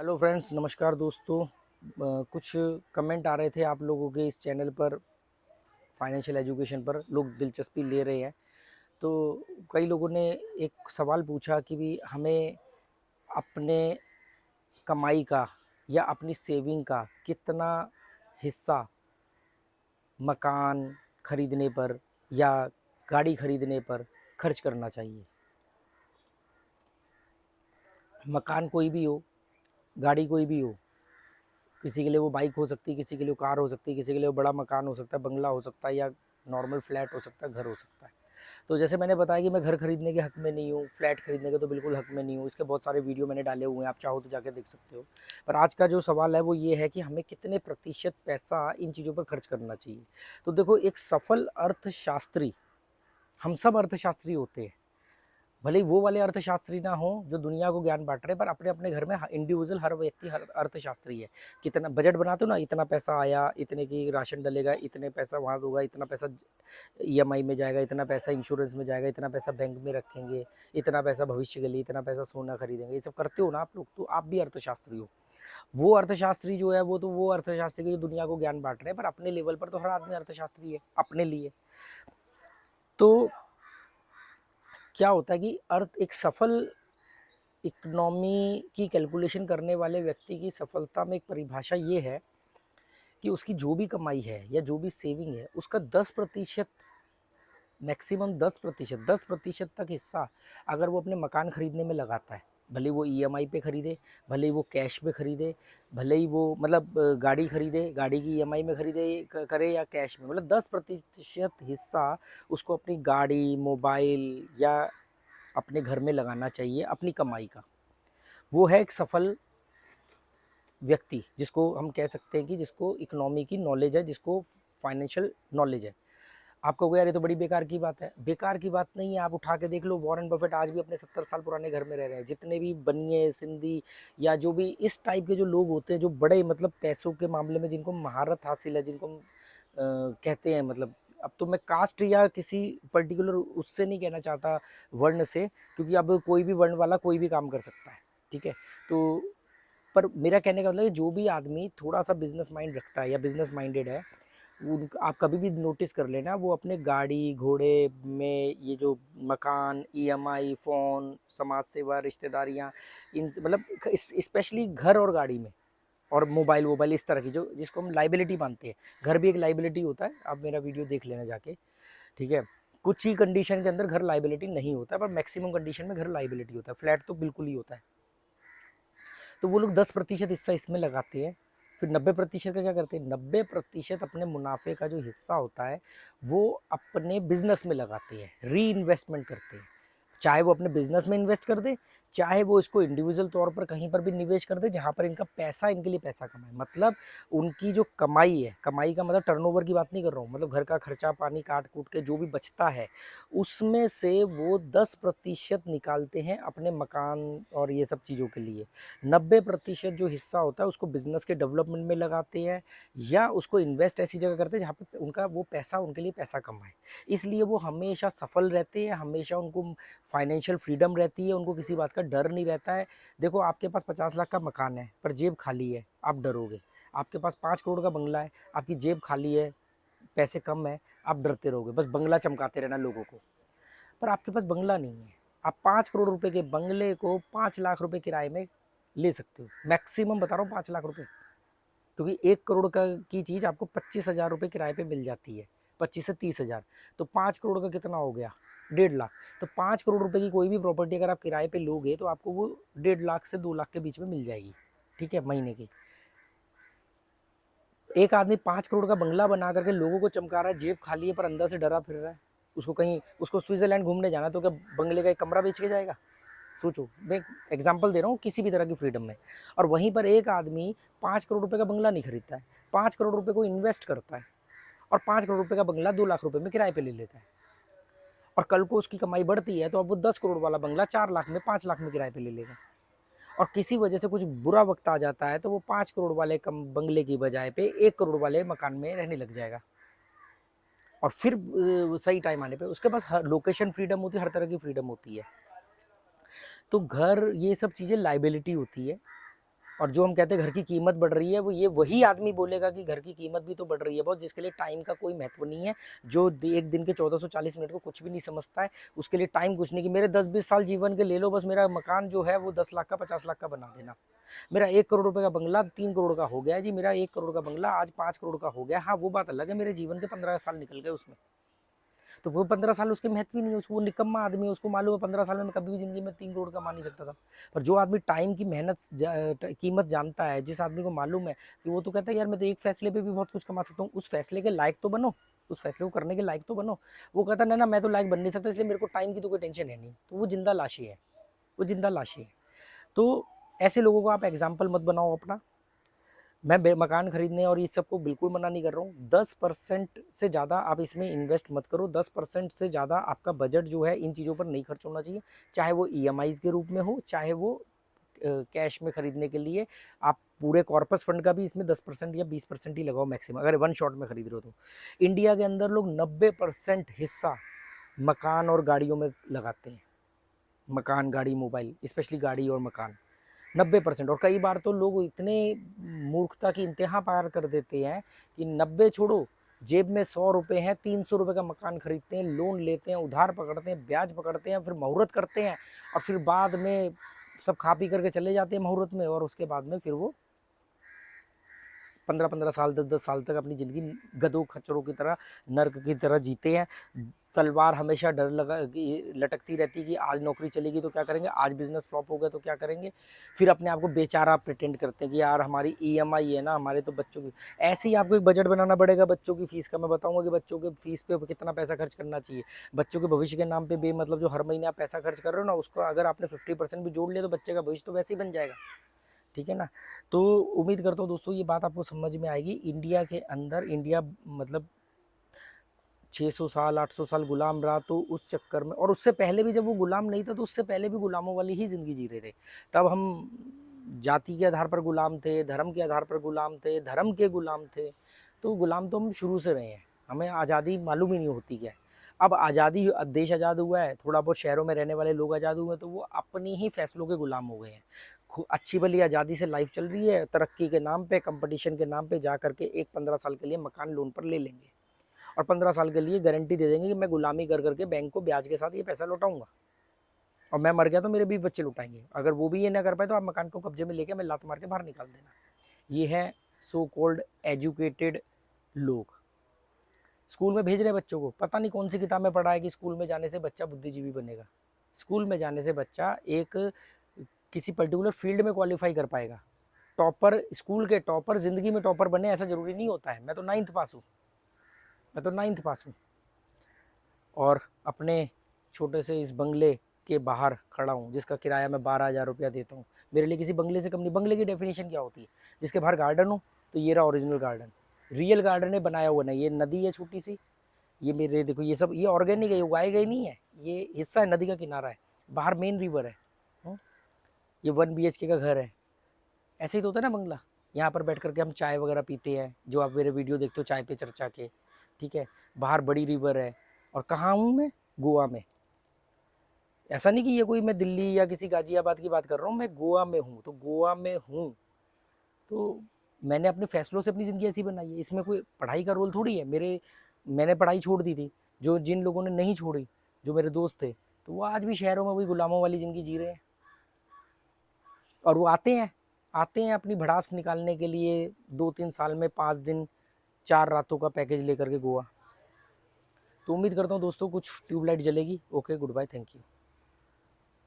Hello friends, नमस्कार दोस्तों। कुछ कमेंट आ रहे थे आप लोगों के इस चैनल पर, फाइनेंशियल एजुकेशन पर लोग दिलचस्पी ले रहे हैं। तो कई लोगों ने एक सवाल पूछा कि भी हमें अपने कमाई का या अपनी सेविंग का कितना हिस्सा मकान खरीदने पर या गाड़ी खरीदने पर खर्च करना चाहिए। मकान कोई भी हो, गाड़ी कोई भी हो, किसी के लिए वो बाइक हो सकती है, किसी के लिए कार हो सकती है, किसी के लिए वो बड़ा मकान हो सकता है, बंगला हो सकता है, या नॉर्मल फ्लैट हो सकता है, घर हो सकता है। तो जैसे मैंने बताया कि मैं घर खरीदने के हक में नहीं हूँ, फ्लैट खरीदने के तो बिल्कुल हक में नहीं हूँ। इसके बहुत सारे वीडियो मैंने डाले हुए हैं, आप चाहो तो जाके देख सकते हो। पर आज का जो सवाल है वो ये है कि हमें कितने प्रतिशत पैसा इन चीज़ों पर खर्च करना चाहिए। तो देखो, एक सफल अर्थशास्त्री, हम सब अर्थशास्त्री होते हैं, भले ही वो वाले अर्थशास्त्री ना हो जो दुनिया को ज्ञान बांट रहे हैं, पर अपने अपने घर में इंडिविजुअल हर व्यक्ति हर अर्थशास्त्री है। कितना बजट बनाते हो ना, इतना पैसा आया, इतने की राशन डलेगा, इतने पैसा वहाँ होगा, इतना पैसा ईएमआई में जाएगा, इतना पैसा इंश्योरेंस में जाएगा, इतना पैसा बैंक में रखेंगे, इतना पैसा भविष्य के लिए, इतना पैसा सोना खरीदेंगे। ये सब करते हो ना आप लोग, तो आप भी अर्थशास्त्री हो। वो अर्थशास्त्री जो है वो अर्थशास्त्री की जो दुनिया को ज्ञान बांट रहे हैं, पर अपने लेवल पर तो हर आदमी अर्थशास्त्री है अपने लिए। तो क्या होता है कि अर्थ एक सफल इकोनॉमी की कैलकुलेशन करने वाले व्यक्ति की सफलता में एक परिभाषा ये है कि उसकी जो भी कमाई है या जो भी सेविंग है उसका 10%, मैक्सिमम 10% तक हिस्सा अगर वो अपने मकान खरीदने में लगाता है, भले वो ईएमआई पे खरीदे, भले ही वो कैश पे खरीदे, भले ही वो मतलब गाड़ी खरीदे, गाड़ी की ईएमआई में खरीदे करे या कैश में, मतलब 10% हिस्सा उसको अपनी गाड़ी, मोबाइल या अपने घर में लगाना चाहिए अपनी कमाई का। वो है एक सफल व्यक्ति, जिसको हम कह सकते हैं कि जिसको इकोनॉमी की नॉलेज है, जिसको फाइनेंशियल नॉलेज है। आप कहोगे यार ये तो बड़ी बेकार की बात है। बेकार की बात नहीं है, आप उठा के देख लो, वॉरेन बफेट आज भी अपने 70 साल पुराने घर में रह रहे हैं। जितने भी बनिए सिंधी या जो भी इस टाइप के जो लोग होते हैं, जो बड़े मतलब पैसों के मामले में जिनको महारत हासिल है, जिनको हम कहते हैं, मतलब अब तो मैं कास्ट या किसी पर्टिकुलर उससे नहीं कहना चाहता, वर्ण से, क्योंकि अब कोई भी वर्ण वाला कोई भी काम कर सकता है, ठीक है। तो पर मेरा कहने का मतलब है, जो भी आदमी थोड़ा सा बिजनेस माइंड रखता है या बिजनेस माइंडेड है, आप कभी भी नोटिस कर लेना, वो अपने गाड़ी घोड़े में ये जो मकान, ईएमआई, फ़ोन, समाज सेवा, रिश्तेदारियाँ, इन मतलब स्पेशली घर और गाड़ी में, और मोबाइल वोबाइल इस तरह की जो जिसको हम लाइबिलिटी मानते हैं। घर भी एक लाइबिलिटी होता है, आप मेरा वीडियो देख लेना जाके, ठीक है। कुछ ही कंडीशन के अंदर घर लाइबिलिटी नहीं होता, पर मैक्सिमम कंडीशन में घर लाइबिलिटी होता है। फ्लैट तो बिल्कुल ही होता है। तो वो लोग 10% हिस्सा इसमें लगाते हैं, फिर 90% का क्या करते हैं, 90% अपने मुनाफे का जो हिस्सा होता है वो अपने बिजनेस में लगाते हैं, री इन्वेस्टमेंट करते हैं। चाहे वो अपने बिजनेस में इन्वेस्ट कर दे, चाहे वो इसको इंडिविजुअल तौर पर कहीं पर भी निवेश कर दे जहाँ पर इनका पैसा, इनके लिए पैसा कमाए। मतलब उनकी जो कमाई है, कमाई का मतलब टर्नओवर की बात नहीं कर रहा हूँ, मतलब घर का खर्चा पानी काट कूट के जो भी बचता है उसमें से वो 10% निकालते हैं अपने मकान और ये सब चीज़ों के लिए। 90% जो हिस्सा होता है उसको बिजनेस के डेवलपमेंट में लगाते हैं, या उसको इन्वेस्ट ऐसी जगह करते हैं जहाँ पे उनका वो पैसा उनके लिए पैसा कमाए। इसलिए वो हमेशा सफल रहते हैं, हमेशा उनको फाइनेंशियल फ्रीडम रहती है, उनको किसी बात का डर नहीं रहता है। देखो, आपके पास 50 लाख का मकान है पर जेब खाली है, आप डरोगे। आपके पास 5 करोड़ का बंगला है, आपकी जेब खाली है, पैसे कम है, आप डरते रहोगे, बस बंगला चमकाते रहना लोगों को। पर आपके पास बंगला नहीं है, आप 5 करोड़ रुपए के बंगले को 5 लाख रुपए किराए में ले सकते हो। मैक्सिमम बता रहा हूँ 5 लाख रुपए, क्योंकि 1 करोड़ का की चीज़ आपको 25,000 रुपए किराए पे मिल जाती है, 25 से 30 हज़ार। तो 5 करोड़ का कितना हो गया, 1.5 लाख। तो 5 करोड़ रुपए की कोई भी प्रॉपर्टी अगर आप किराए पे लोगे तो आपको वो 1.5 लाख से 2 लाख के बीच में मिल जाएगी, ठीक है, महीने की। एक आदमी 5 करोड़ का बंगला बना करके लोगों को चमका रहा है, जेब खाली है पर अंदर से डरा फिर रहा है। उसको कहीं, उसको स्विट्जरलैंड घूमने जाना, तो क्या बंगले का एक कमरा बेच के जाएगा? सोचो, मैं एग्जाम्पल दे रहा हूँ किसी भी तरह की फ्रीडम में। और वहीं पर एक आदमी 5 करोड़ रुपए का बंगला नहीं खरीदता है, 5 करोड़ रुपए को इन्वेस्ट करता है, और 5 करोड़ रुपए का बंगला 2 लाख रुपए में किराए पे ले लेता है। और कल को उसकी कमाई बढ़ती है तो अब वो 10 करोड़ वाला बंगला 4 लाख में, 5 लाख में किराए पे ले लेगा। और किसी वजह से कुछ बुरा वक्त आ जाता है तो वो 5 करोड़ वाले कम बंगले की बजाय पे 1 करोड़ वाले मकान में रहने लग जाएगा। और फिर सही टाइम आने पे उसके पास हर लोकेशन फ्रीडम होती है, हर तरह की फ्रीडम होती है। तो घर, ये सब चीज़ें लाइबिलिटी होती है, और जो हम कहते हैं घर की कीमत बढ़ रही है, वो ये वही आदमी बोलेगा कि घर की कीमत भी तो बढ़ रही है बहुत, जिसके लिए टाइम का कोई महत्व नहीं है, जो एक दिन के 1440 मिनट को कुछ भी नहीं समझता है, उसके लिए टाइम कुछ नहीं। कि मेरे 10-20 साल जीवन के ले लो, बस मेरा मकान जो है वो 10 लाख का 50 लाख का बना देना। मेरा 1 करोड़ रुपए का बंगला 3 करोड़ का हो गया है जी, मेरा 1 करोड़ का बंगला आज 5 करोड़ का हो गया। हाँ, वो बात अलग है, मेरे जीवन के 15 साल निकल गए उसमें, तो वो 15 साल उसके महत्व ही नहीं है, उसको, वो निकम्मा आदमी है, उसको मालूम है 15 साल में मैं कभी भी ज़िंदगी में 3 करोड़ कमा नहीं सकता था। पर जो आदमी टाइम की मेहनत कीमत जानता है, जिस आदमी को मालूम है कि वो तो कहता है यार मैं तो एक फैसले पे भी बहुत कुछ कमा सकता हूँ, उस फैसले के लायक तो बनो, उस फैसले को करने के लायक तो बनो। वो कहता है ना मैं तो लायक बन नहीं सकता, इसलिए मेरे को टाइम की तो कोई टेंशन है नहीं, तो वो जिंदा लाशी है, वो जिंदा लाशी है। तो ऐसे लोगों को आप एग्जाम्पल मत बनाओ अपना। मैं मकान खरीदने और इस सब को बिल्कुल मना नहीं कर रहा हूँ। 10% से ज़्यादा आप इसमें इन्वेस्ट मत करो। 10% से ज़्यादा आपका बजट जो है इन चीज़ों पर नहीं खर्च होना चाहिए, चाहे वो ईएमआईज़ के रूप में हो, चाहे वो कैश में खरीदने के लिए आप पूरे कॉर्पस फंड का भी इसमें 10% या 20% ही लगाओ मैक्सिमम, अगर वन शॉट में खरीद रहे हो तो। इंडिया के अंदर लोग 90% हिस्सा मकान और गाड़ियों में लगाते हैं। मकान, गाड़ी, मोबाइल, स्पेशली गाड़ी और मकान, 90%। और कई बार तो लोग इतने मूर्खता की इंतहा पार कर देते हैं कि 90 छोड़ो, जेब में 100 रुपये हैं, 300 रुपये का मकान खरीदते हैं, लोन लेते हैं, उधार पकड़ते हैं, ब्याज पकड़ते हैं, फिर मुहूर्त करते हैं, और फिर बाद में सब खा पी करके चले जाते हैं मुहूर्त में, और उसके बाद में फिर वो 15-15 साल, 10-10 साल तक अपनी ज़िंदगी गधों खच्चरों की तरह, नर्क की तरह जीते हैं। तलवार हमेशा डर लगा लटकती रहती है कि आज नौकरी चलेगी तो क्या करेंगे, आज बिजनेस फ्लॉप हो गया तो क्या करेंगे। फिर अपने आप को बेचारा प्रिटेंड करते हैं कि यार हमारी ईएमआई है ना, हमारे तो बच्चों की। ऐसे ही आपको एक बजट बनाना पड़ेगा बच्चों की फीस का। मैं बताऊंगा कि बच्चों के फीस पे कितना पैसा खर्च करना चाहिए। बच्चों के भविष्य के नाम पे बेमतलब जो हर महीने आप पैसा खर्च कर रहे हो ना, उसको अगर आपने 50% भी जोड़ लिया तो बच्चे का भविष्य तो वैसे ही बन जाएगा। ठीक है ना। तो उम्मीद करता हूँ दोस्तों ये बात आपको समझ में आएगी। इंडिया के अंदर, इंडिया मतलब 600 साल 800 साल गुलाम रहा, तो उस चक्कर में, और उससे पहले भी जब वो गुलाम नहीं था तो उससे पहले भी गुलामों वाली ही ज़िंदगी जी रहे थे। तब हम जाति के आधार पर गुलाम थे, धर्म के आधार पर गुलाम थे, धर्म के गुलाम थे। तो गुलाम तो हम शुरू से रहे हैं, हमें आज़ादी मालूम ही नहीं होती क्या है। अब आज़ादी, अब देश आज़ाद हुआ है, थोड़ा बहुत शहरों में रहने वाले लोग आज़ाद हुए हैं, तो वो अपनी ही फैसलों के गुलाम हो गए हैं। अच्छी भली आज़ादी से लाइफ चल रही है, तरक्की के नाम पे, कंपटीशन के नाम पे जा करके एक 15 साल के लिए मकान लोन पर ले लेंगे, और 15 साल के लिए गारंटी दे देंगे कि मैं गुलामी कर करके बैंक को ब्याज के साथ ये पैसा लौटाऊंगा, और मैं मर गया तो मेरे भी बच्चे लौटाएंगे। अगर वो भी ये ना कर पाए तो आप मकान को कब्जे में लेके मैं लात मार के बाहर निकाल देना। ये है सो कॉल्ड एजुकेटेड लोग। स्कूल में भेज रहे बच्चों को, पता नहीं कौन सी किताब में पढ़ा है कि स्कूल में जाने से बच्चा बुद्धिजीवी बनेगा। स्कूल में जाने से बच्चा एक किसी पर्टिकुलर फील्ड में क्वालिफाई कर पाएगा। टॉपर, स्कूल के टॉपर ज़िंदगी में टॉपर बने ऐसा ज़रूरी नहीं होता है। मैं तो 9th पास हूँ, मैं तो 9th पास हूँ, और अपने छोटे से इस बंगले के बाहर खड़ा हूँ जिसका किराया मैं 12,000 रुपया देता हूँ। मेरे लिए किसी बंगले से कम नहीं। बंगले की डेफिनेशन क्या होती है, जिसके बाहर गार्डन हो, तो ये रहा ओरिजिनल गार्डन, रियल गार्डन है, बनाया हुआ नहीं। ये नदी है छोटी सी, ये मेरे देखो, ये सब ये ऑर्गेनिक है, ये उगाए गए नहीं है, ये हिस्सा है, नदी का किनारा है, बाहर मेन रिवर है। ये 1 BHK का घर है। ऐसे ही तो होता है ना बंगला। यहाँ पर बैठ करके हम चाय वगैरह पीते हैं, जो आप मेरे वीडियो देखते हो चाय पे चर्चा के, ठीक है। बाहर बड़ी रिवर है, और कहाँ हूँ मैं, गोवा में। ऐसा नहीं कि ये कोई मैं दिल्ली या किसी गाजियाबाद की बात कर रहा हूँ, मैं गोवा में हूँ, तो गोवा में हूँ तो मैंने अपने फैसलों से अपनी ज़िंदगी ऐसी बनाई है। इसमें कोई पढ़ाई का रोल थोड़ी है। मैंने पढ़ाई छोड़ दी थी, जो जिन लोगों ने नहीं छोड़ी, जो मेरे दोस्त थे, तो वो आज भी शहरों में वही गुलामों वाली ज़िंदगी जी रहे हैं। और वो आते हैं अपनी भड़ास निकालने के लिए 2-3 साल में 5 दिन 4 रातों का पैकेज लेकर के गोवा। तो उम्मीद करता हूँ दोस्तों कुछ ट्यूबलाइट जलेगी। Okay, goodbye, thank you.